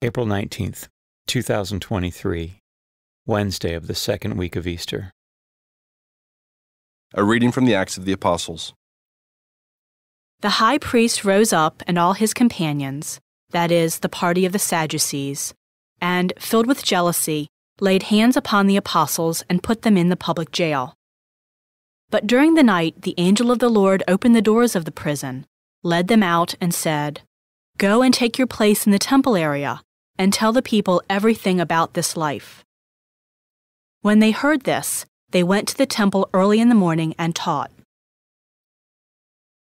April 19th, 2023, Wednesday of the second week of Easter. A reading from the Acts of the Apostles. The high priest rose up and all his companions, that is, the party of the Sadducees, and, filled with jealousy, laid hands upon the apostles and put them in the public jail. But during the night the angel of the Lord opened the doors of the prison, led them out, and said, "Go and take your place in the temple area, and tell the people everything about this life." When they heard this, they went to the temple early in the morning and taught.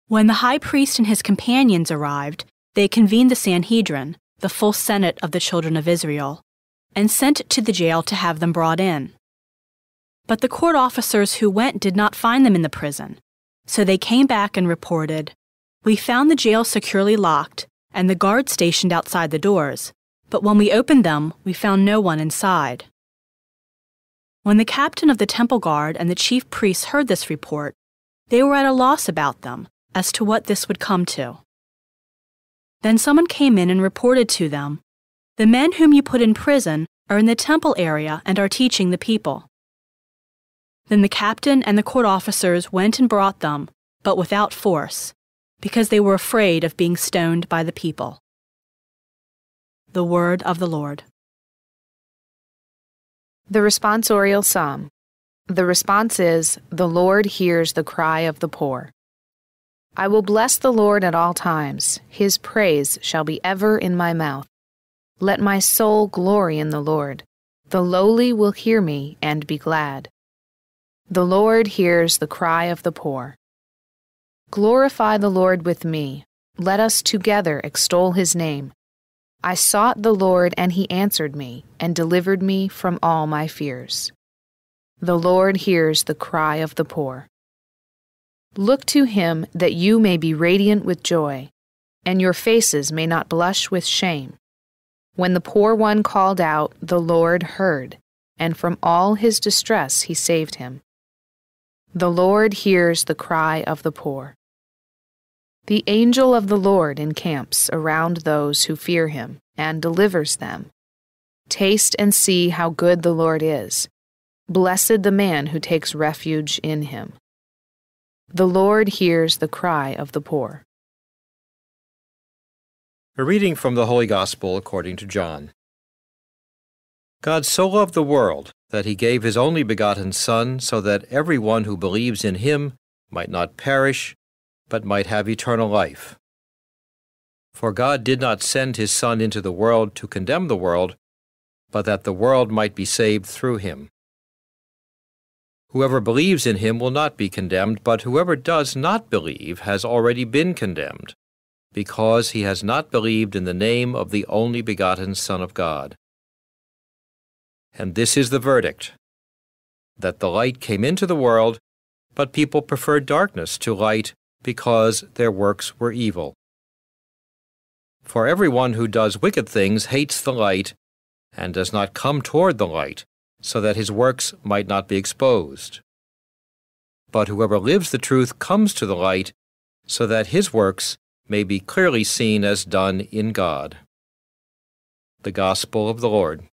When the high priest and his companions arrived, they convened the Sanhedrin, the full Senate of the children of Israel, and sent to the jail to have them brought in. But the court officers who went did not find them in the prison, so they came back and reported, "We found the jail securely locked and the guards stationed outside the doors, but when we opened them, we found no one inside." When the captain of the temple guard and the chief priests heard this report, they were at a loss about them as to what this would come to. Then someone came in and reported to them, "The men whom you put in prison are in the temple area and are teaching the people." Then the captain and the court officers went and brought them, but without force, because they were afraid of being stoned by the people. The word of the Lord. The responsorial psalm. The response is, "The Lord hears the cry of the poor." I will bless the Lord at all times. His praise shall be ever in my mouth. Let my soul glory in the Lord. The lowly will hear me and be glad. The Lord hears the cry of the poor. Glorify the Lord with me. Let us together extol his name. I sought the Lord, and he answered me, and delivered me from all my fears. The Lord hears the cry of the poor. Look to him that you may be radiant with joy, and your faces may not blush with shame. When the poor one called out, the Lord heard, and from all his distress he saved him. The Lord hears the cry of the poor. The angel of the Lord encamps around those who fear him and delivers them. Taste and see how good the Lord is. Blessed the man who takes refuge in him. The Lord hears the cry of the poor. A reading from the Holy Gospel according to John. God so loved the world that he gave his only begotten Son, so that everyone who believes in him might not perish, but might have eternal life. For God did not send his Son into the world to condemn the world, but that the world might be saved through him. Whoever believes in him will not be condemned, but whoever does not believe has already been condemned, because he has not believed in the name of the only begotten Son of God. And this is the verdict, that the light came into the world, but people preferred darkness to light because their works were evil. For everyone who does wicked things hates the light and does not come toward the light, so that his works might not be exposed. But whoever lives the truth comes to the light, so that his works may be clearly seen as done in God. The Gospel of the Lord.